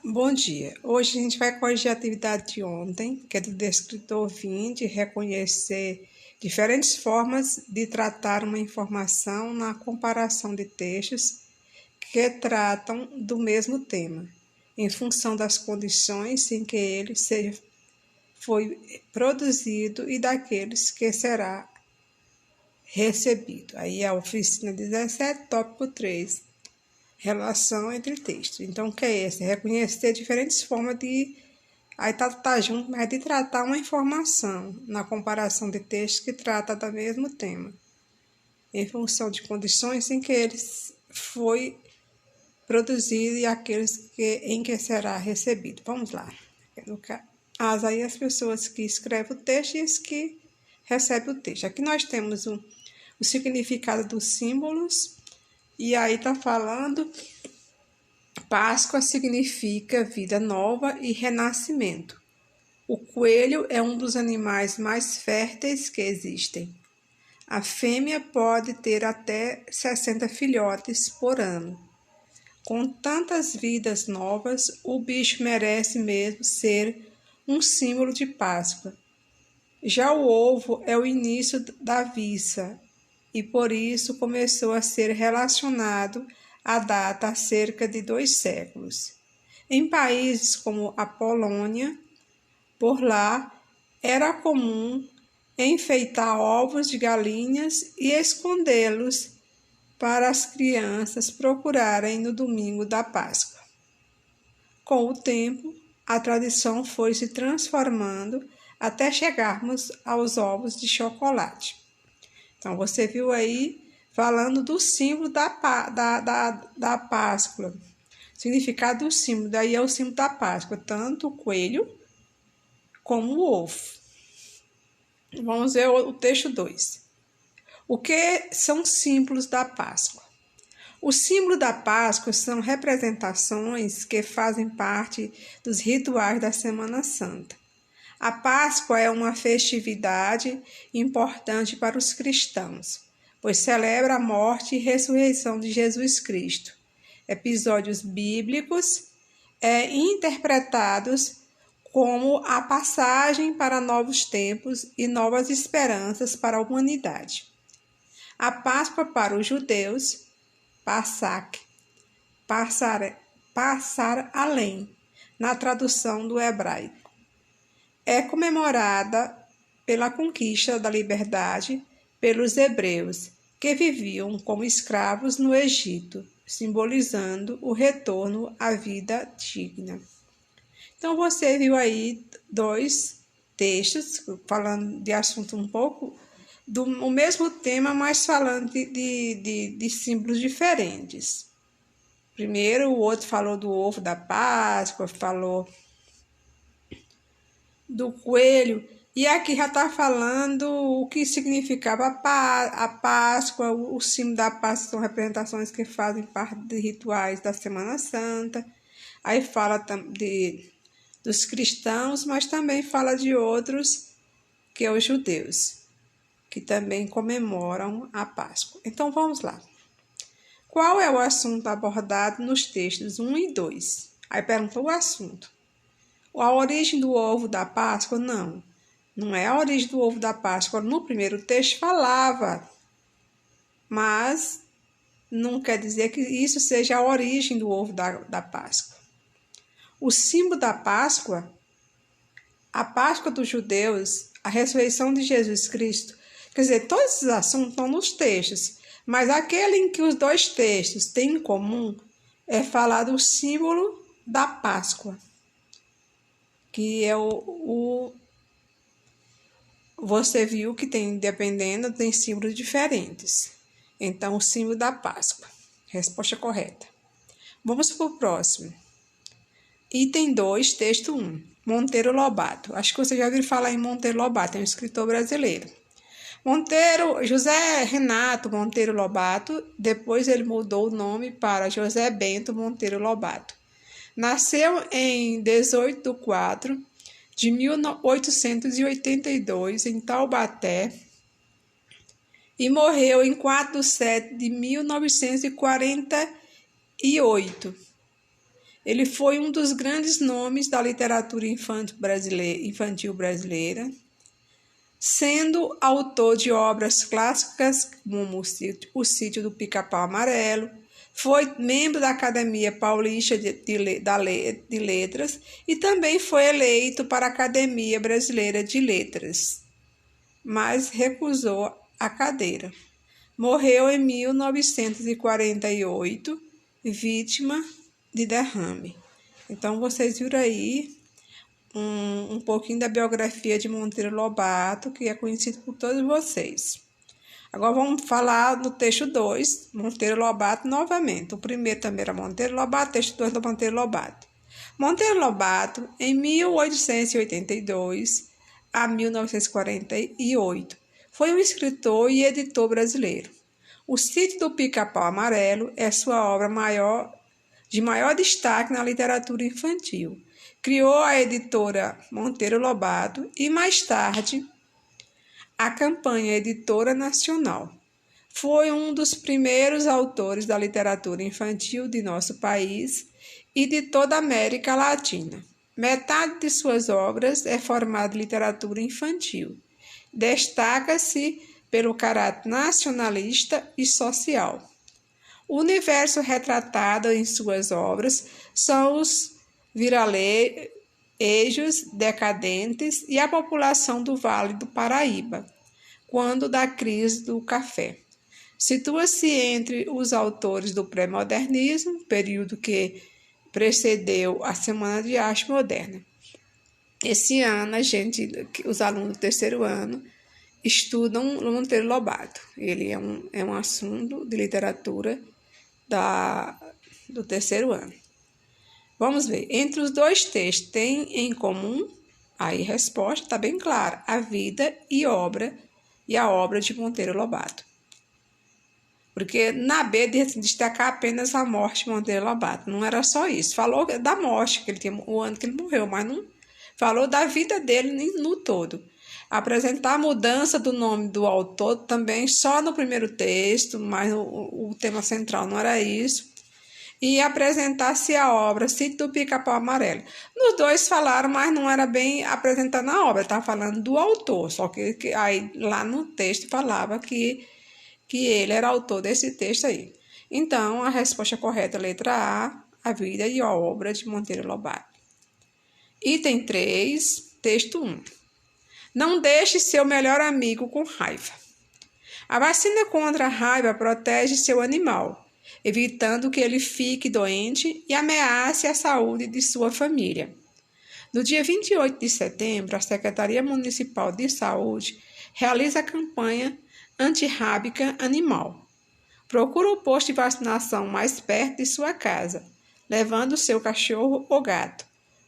Bom dia. Hoje a gente vai corrigir a atividade de ontem, que é do descritor 20, reconhecer diferentes formas de tratar uma informação na comparação de textos que tratam do mesmo tema, em função das condições em que ele foi produzido e daqueles que será recebido. Aí a oficina 17, tópico 3. Relação entre textos. Então, o que é esse? Reconhecer diferentes formas de... Aí tá junto, mas de tratar uma informação na comparação de textos que trata do mesmo tema, em função de condições em que ele foi produzido e aqueles em que será recebido. Vamos lá. Aí as pessoas que escrevem o texto e as que recebem o texto. Aqui nós temos o significado dos símbolos, e aí tá falando... Páscoa significa vida nova e renascimento. O coelho é um dos animais mais férteis que existem. A fêmea pode ter até 60 filhotes por ano. Com tantas vidas novas, o bicho merece mesmo ser um símbolo de Páscoa. Já o ovo é o início da viça e por isso começou a ser relacionado à data há cerca de 2 séculos. Em países como a Polônia, por lá, era comum enfeitar ovos de galinhas e escondê-los para as crianças procurarem no domingo da Páscoa. Com o tempo, a tradição foi se transformando até chegarmos aos ovos de chocolate. Então, você viu aí falando do símbolo da Páscoa. Significado do símbolo, daí é o símbolo da Páscoa, tanto o coelho como o ovo. Vamos ver o texto 2. O que são símbolos da Páscoa? Os símbolos da Páscoa são representações que fazem parte dos rituais da Semana Santa. A Páscoa é uma festividade importante para os cristãos, pois celebra a morte e ressurreição de Jesus Cristo. Episódios bíblicos interpretados como a passagem para novos tempos e novas esperanças para a humanidade. A Páscoa para os judeus, Passak, passar além, na tradução do hebraico. É comemorada pela conquista da liberdade pelos hebreus, que viviam como escravos no Egito, simbolizando o retorno à vida digna. Então, você viu aí 2 textos falando de assunto um pouco do mesmo tema, mas falando de símbolos diferentes. Primeiro, o outro falou do ovo da Páscoa, falou do coelho, e aqui já está falando o que significava a Páscoa, o símbolo da Páscoa são representações que fazem parte de rituais da Semana Santa. Aí fala dos cristãos, mas também fala de outros, que é os judeus, que também comemoram a Páscoa. Então vamos lá. Qual é o assunto abordado nos textos 1 e 2? Aí pergunta o assunto. A origem do ovo da Páscoa? Não é a origem do ovo da Páscoa. No primeiro texto falava, mas não quer dizer que isso seja a origem do ovo da Páscoa. O símbolo da Páscoa, a Páscoa dos judeus, a ressurreição de Jesus Cristo, quer dizer, todos esses assuntos estão nos textos, mas aquele em que os 2 textos têm em comum é falar do símbolo da Páscoa, que é você viu que tem símbolos diferentes. Então, o símbolo da Páscoa. Resposta correta. Vamos para o próximo. Item 2, texto 1. Monteiro Lobato. Acho que você já ouviu falar em Monteiro Lobato, é um escritor brasileiro. José Renato Monteiro Lobato, depois ele mudou o nome para José Bento Monteiro Lobato. Nasceu em 18 de 4 de 1882 em Taubaté e morreu em 4 de 7 de 1948. Ele foi um dos grandes nomes da literatura infantil brasileira, sendo autor de obras clássicas como O Sítio do Pica-Pau Amarelo. Foi membro da Academia Paulista de Letras e também foi eleito para a Academia Brasileira de Letras, mas recusou a cadeira. Morreu em 1948, vítima de derrame. Então, vocês viram aí um pouquinho da biografia de Monteiro Lobato, que é conhecido por todos vocês. Agora vamos falar do texto 2, Monteiro Lobato novamente. O primeiro também era Monteiro Lobato, texto 2 do Monteiro Lobato. Monteiro Lobato, em 1882 a 1948, foi um escritor e editor brasileiro. O Sítio do Pica-Pau Amarelo é sua obra de maior destaque na literatura infantil. Criou a editora Monteiro Lobato e, mais tarde, a Campanha Editora Nacional. Foi um dos primeiros autores da literatura infantil de nosso país e de toda a América Latina. Metade de suas obras é formada em literatura infantil. Destaca-se pelo caráter nacionalista e social. O universo retratado em suas obras são os vilarejos decadentes e a população do Vale do Paraíba, quando da crise do café. Situa-se entre os autores do pré-modernismo, período que precedeu a Semana de Arte Moderna. Esse ano, os alunos do terceiro ano, estudam Monteiro Lobato. Ele é um assunto de literatura do terceiro ano. Vamos ver. Entre os dois textos, tem em comum, aí a resposta está bem clara, a vida e a obra de Monteiro Lobato. Porque na B destacar apenas a morte de Monteiro Lobato. Não era só isso. Falou da morte, que ele tinha, o ano que ele morreu, mas não falou da vida dele no todo. Apresentar a mudança do nome do autor também só no primeiro texto, mas o tema central não era isso. E apresentar-se a obra Sítio do Pica-Pau Amarelo. Nos dois falaram, mas não era bem apresentando a obra, estava falando do autor, só que aí lá no texto falava que ele era autor desse texto aí. Então, a resposta correta é a letra A vida e a obra de Monteiro Lobato. Item 3, texto 1. Não deixe seu melhor amigo com raiva. A vacina contra a raiva protege seu animal, evitando que ele fique doente e ameace a saúde de sua família. No dia 28 de setembro, a Secretaria Municipal de Saúde realiza a campanha antirrábica animal. Procure o posto de vacinação mais perto de sua casa, levando seu cachorro ou gato,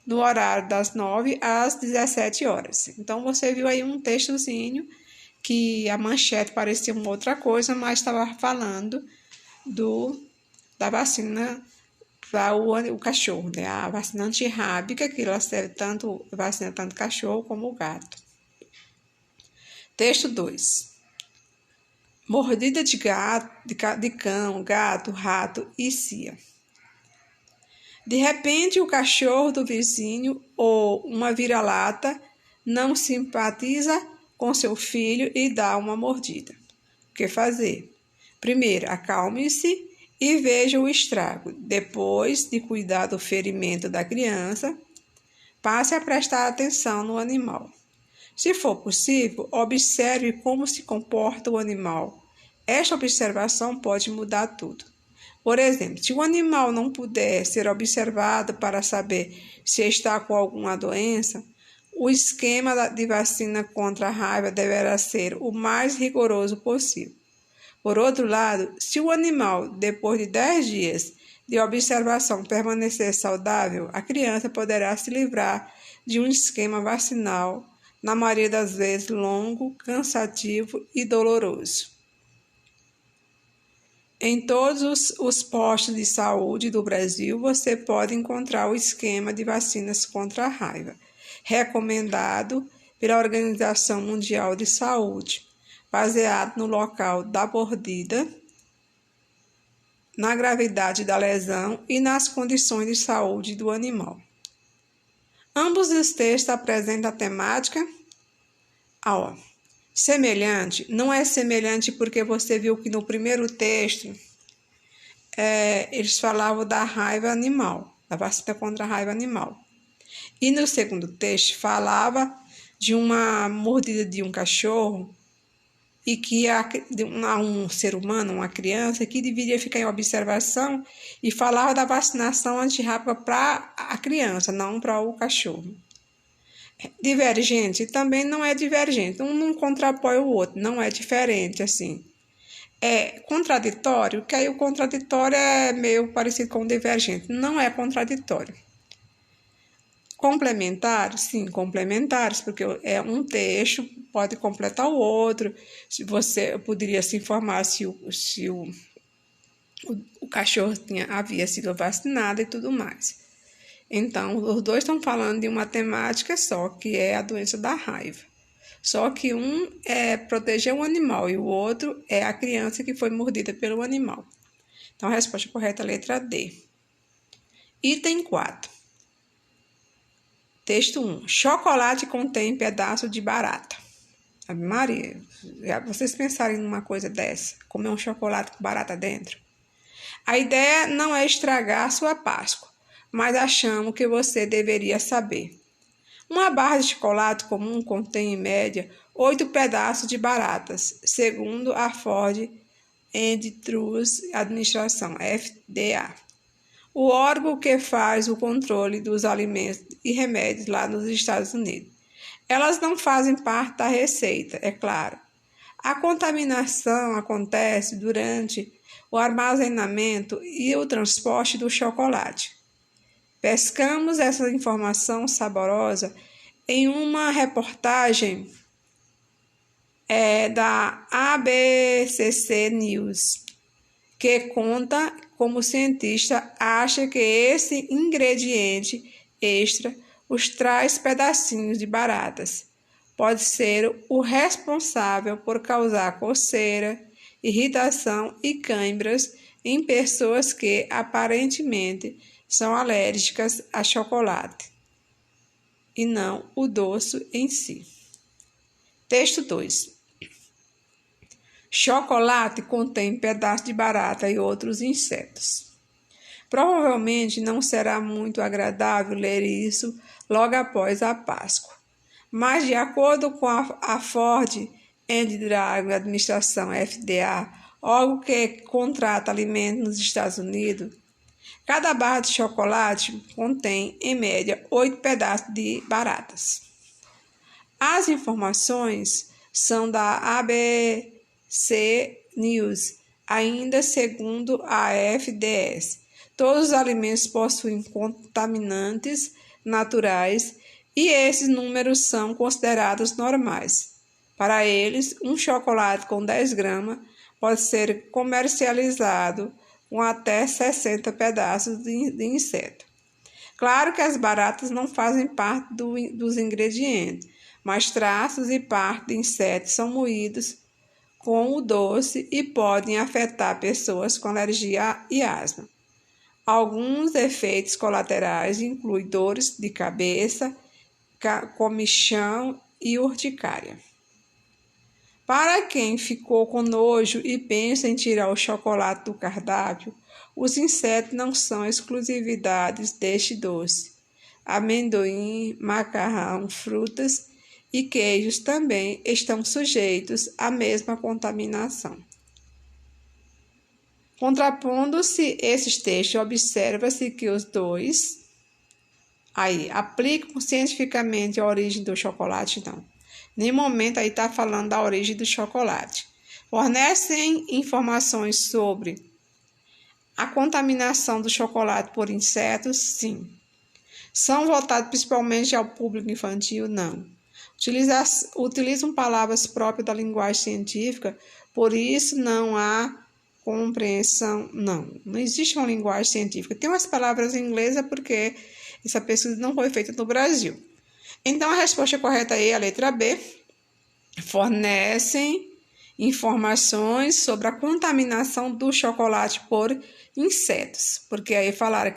no horário das 9 às 17 horas. Então, você viu aí um textozinho que a manchete parecia uma outra coisa, mas estava falando da vacina para o cachorro, né? A vacina antirrábica, que ela serve vacina tanto cachorro como o gato. Texto 2. Mordida de cão, gato, rato e cia. De repente, o cachorro do vizinho ou uma vira-lata não simpatiza com seu filho e dá uma mordida. O que fazer? Primeiro, acalme-se e veja o estrago. Depois de cuidar do ferimento da criança, passe a prestar atenção no animal. Se for possível, observe como se comporta o animal. Esta observação pode mudar tudo. Por exemplo, se o animal não puder ser observado para saber se está com alguma doença, o esquema de vacina contra a raiva deverá ser o mais rigoroso possível. Por outro lado, se o animal, depois de 10 dias de observação, permanecer saudável, a criança poderá se livrar de um esquema vacinal, na maioria das vezes longo, cansativo e doloroso. Em todos os postos de saúde do Brasil, você pode encontrar o esquema de vacinas contra a raiva, recomendado pela Organização Mundial de Saúde, baseado no local da mordida na gravidade da lesão e nas condições de saúde do animal. Ambos os textos apresentam a temática semelhante. Não é semelhante porque você viu que no primeiro texto eles falavam da raiva animal, da vacina contra a raiva animal. E no segundo texto falava de uma mordida de um cachorro e que um ser humano, uma criança, que deveria ficar em observação e falava da vacinação antirrábica para a criança, não para o cachorro. Divergente também não é divergente, um não contrapõe o outro, não é diferente assim. É contraditório, que aí o contraditório é meio parecido com o divergente, não é contraditório. Complementares, sim, complementares, porque um texto pode completar o outro. Se você poderia se informar se o cachorro havia sido vacinado e tudo mais. Então, os dois estão falando de uma temática só, que é a doença da raiva. Só que um é proteger um animal e o outro é a criança que foi mordida pelo animal. Então, a resposta correta é a letra D. Item 4. Texto 1. Chocolate contém pedaço de barata. Ave Maria, vocês pensarem numa coisa dessa, comer um chocolate com barata dentro? A ideia não é estragar a sua Páscoa, mas achamos que você deveria saber. Uma barra de chocolate comum contém, em média, 8 pedaços de baratas, segundo a Food and Drug Administration, FDA. O órgão que faz o controle dos alimentos e remédios lá nos Estados Unidos. Elas não fazem parte da receita, é claro. A contaminação acontece durante o armazenamento e o transporte do chocolate. Pescamos essa informação saborosa em uma reportagem da ABCC News, que conta como o cientista acha que esse ingrediente extra, os traz pedacinhos de baratas, pode ser o responsável por causar coceira, irritação e câimbras em pessoas que aparentemente são alérgicas a chocolate, e não o doce em si. Texto 2. Chocolate contém pedaços de barata e outros insetos. Provavelmente não será muito agradável ler isso logo após a Páscoa, mas de acordo com a Food and Drug Administration, FDA, órgão que contrata alimentos nos Estados Unidos, cada barra de chocolate contém, em média, 8 pedaços de baratas. As informações são da ABC News, ainda segundo a FDS. Todos os alimentos possuem contaminantes naturais e esses números são considerados normais. Para eles, um chocolate com 10 gramas pode ser comercializado com até 60 pedaços de inseto. Claro que as baratas não fazem parte dos ingredientes, mas traços e parte de insetos são moídos com o doce e podem afetar pessoas com alergia e asma. Alguns efeitos colaterais incluem dores de cabeça, comichão e urticária. Para quem ficou com nojo e pensa em tirar o chocolate do cardápio, os insetos não são exclusividades deste doce. Amendoim, macarrão, frutas e queijos também estão sujeitos à mesma contaminação. Contrapondo-se esses textos, observa-se que os dois aplicam cientificamente a origem do chocolate, não. Em nenhum momento aí está falando da origem do chocolate. Fornecem informações sobre a contaminação do chocolate por insetos, sim. São voltados principalmente ao público infantil, não. Utilizam palavras próprias da linguagem científica, por isso não há compreensão, não. Não existe uma linguagem científica. Tem umas palavras em inglês porque essa pesquisa não foi feita no Brasil. Então, a resposta correta aí é a letra B. Fornecem informações sobre a contaminação do chocolate por insetos, porque aí falaram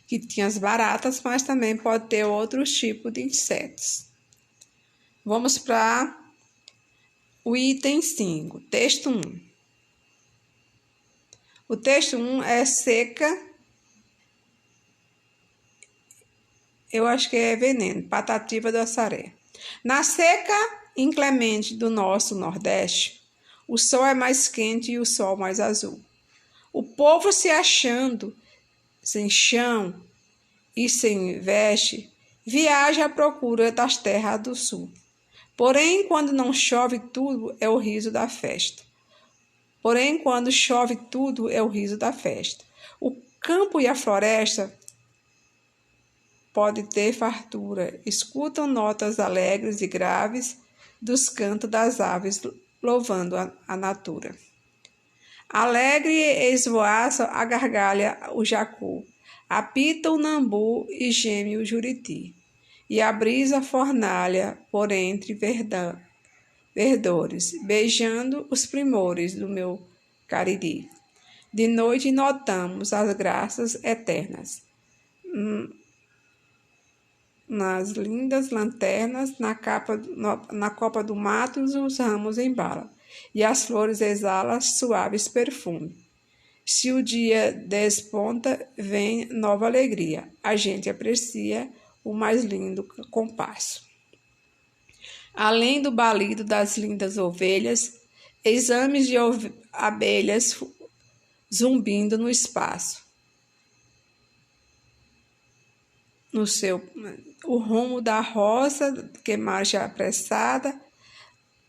que tinha as baratas, mas também pode ter outros tipos de insetos. Vamos para o item 5, texto 1. O texto 1 é seca, eu acho que é veneno, Patativa do Assaré. Na seca inclemente do nosso Nordeste, o sol é mais quente e o sol mais azul. O povo se achando sem chão e sem veste, viaja à procura das terras do sul. Porém, quando não chove, tudo é o riso da festa. Porém, quando chove, tudo é o riso da festa. O campo e a floresta pode ter fartura, escutam notas alegres e graves dos cantos das aves, louvando a natura. Alegre esvoaça a gargalha o jacu, apita o nambu e geme o juriti, e a brisa fornalha por entre verdores, beijando os primores do meu Cariri. De noite notamos as graças eternas. Nas lindas lanternas, na copa do mato, os ramos embalam, e as flores exalam suaves perfumes. Se o dia desponta, vem nova alegria. A gente aprecia o mais lindo compasso. Além do balido das lindas ovelhas, exames de abelhas zumbindo no espaço. O rumo da roça, que marcha apressada,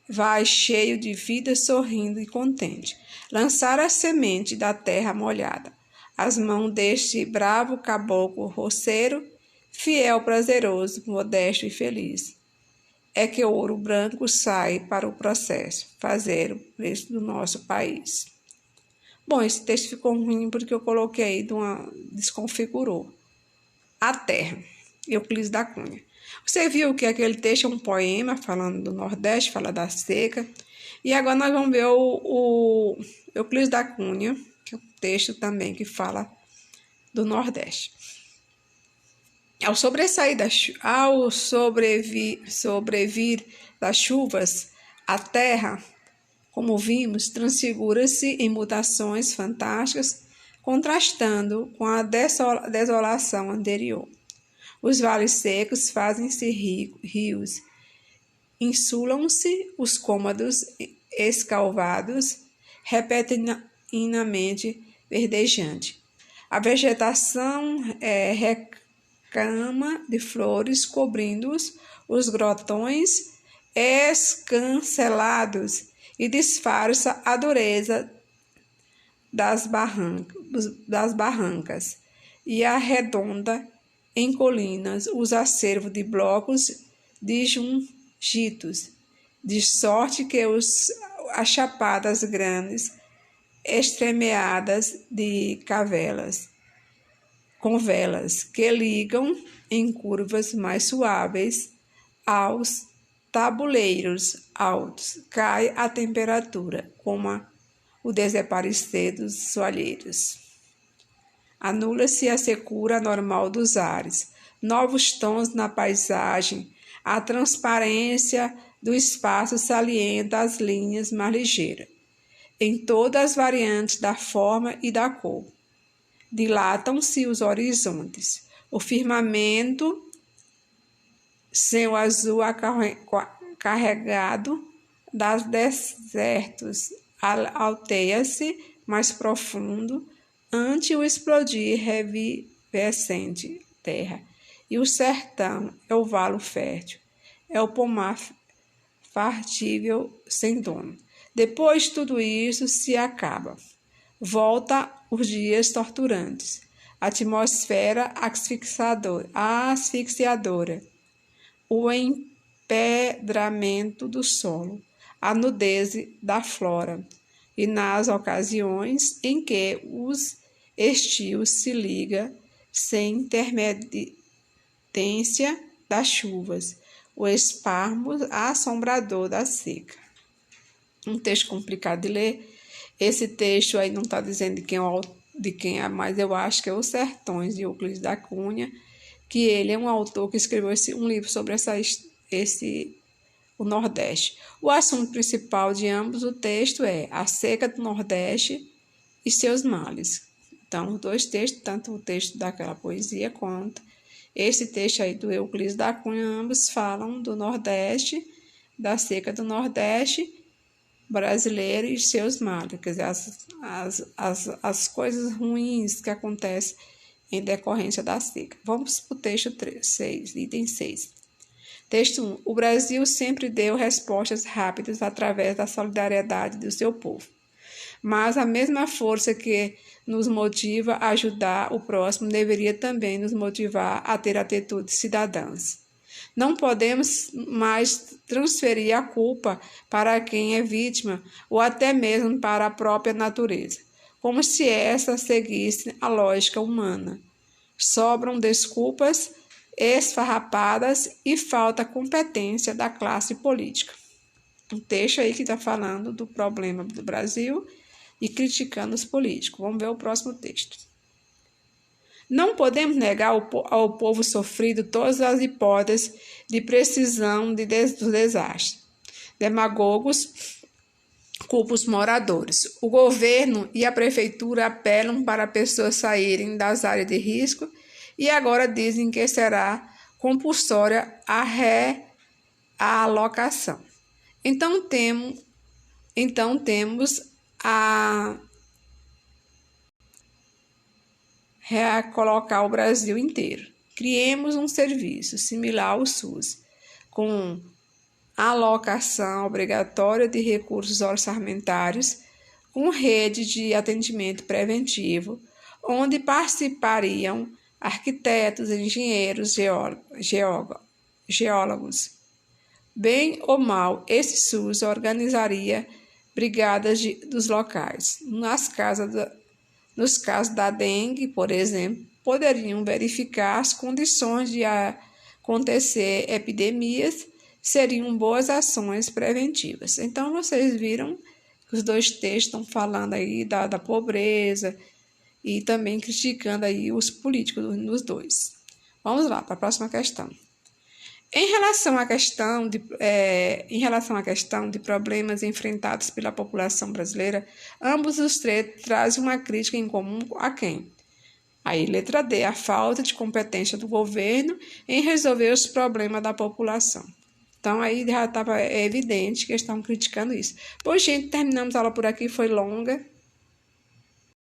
vai cheio de vida, sorrindo e contente. Lançar a semente da terra molhada. As mãos deste bravo caboclo roceiro, fiel, prazeroso, modesto e feliz. É que o ouro branco sai para o processo, fazer o preço do nosso país. Bom, esse texto ficou ruim porque eu coloquei desconfigurou. A Terra, Euclides da Cunha. Você viu que aquele texto é um poema falando do Nordeste, fala da seca. E agora nós vamos ver o Euclides da Cunha, que é um texto também que fala do Nordeste. Ao sobrevir das chuvas, a terra, como vimos, transfigura-se em mutações fantásticas, contrastando com a desolação anterior. Os vales secos fazem-se rios, insulam-se os cômodos escalvados, repentinamente verdejante. A vegetação recama de flores, cobrindo-os, os grotões escancelados, e disfarça a dureza das barrancas, e arredonda em colinas os acervos de blocos disjuntos, de sorte que as chapadas grandes, estremeadas de com velas, que ligam em curvas mais suaves aos tabuleiros altos, cai a temperatura, como o desaparecer dos soalheiros. Anula-se a secura normal dos ares, novos tons na paisagem, a transparência do espaço salienta as linhas mais ligeiras, em todas as variantes da forma e da cor. Dilatam-se os horizontes, o firmamento sem o azul carregado das desertos alteia-se mais profundo ante o explodir revivescente terra, e o sertão é o valo fértil, é o pomar fartível sem dono. Depois tudo isso se acaba. Volta os dias torturantes, a atmosfera asfixiadora, o empedramento do solo, a nudez da flora, e nas ocasiões em que os estios se ligam sem intermitência das chuvas, o esparmo assombrador da seca. um texto complicado de ler. Esse texto aí não está dizendo de quem é, mas eu acho que é Os Sertões, de Euclides da Cunha, que ele é um autor que escreveu um livro sobre o Nordeste. O assunto principal de ambos o texto é a seca do Nordeste e seus males. Então, os dois textos, tanto o texto daquela poesia quanto esse texto aí do Euclides da Cunha, ambos falam do Nordeste, da seca do Nordeste brasileiro e seus males, quer dizer, as coisas ruins que acontecem em decorrência da seca. Vamos para o texto 6, item 6. Texto 1. O Brasil sempre deu respostas rápidas através da solidariedade do seu povo. Mas a mesma força que nos motiva a ajudar o próximo deveria também nos motivar a ter atitudes cidadãs. Não podemos mais transferir a culpa para quem é vítima ou até mesmo para a própria natureza, como se essa seguisse a lógica humana. Sobram desculpas esfarrapadas e falta competência da classe política. Um texto aí que está falando do problema do Brasil e criticando os políticos. Vamos ver o próximo texto. Não podemos negar ao povo sofrido todas as hipóteses de precisão do desastre. Demagogos culpam os moradores. O governo e a prefeitura apelam para pessoas saírem das áreas de risco e agora dizem que será compulsória a realocação. Então temos a recolocar o Brasil inteiro. Criemos um serviço similar ao SUS, com alocação obrigatória de recursos orçamentários, com rede de atendimento preventivo, onde participariam arquitetos, engenheiros, geólogos. Bem ou mal, esse SUS organizaria brigadas dos locais. Nos casos da dengue, por exemplo, poderiam verificar as condições de acontecer epidemias, seriam boas ações preventivas. Então, vocês viram que os dois textos estão falando aí da pobreza e também criticando aí os políticos nos dois. Vamos lá para a próxima questão. Em relação à questão de problemas enfrentados pela população brasileira, ambos os três trazem uma crítica em comum a quem? Aí, letra D, a falta de competência do governo em resolver os problemas da população. Então, aí já estava evidente que eles estavam criticando isso. Pois, gente, terminamos a aula por aqui, foi longa.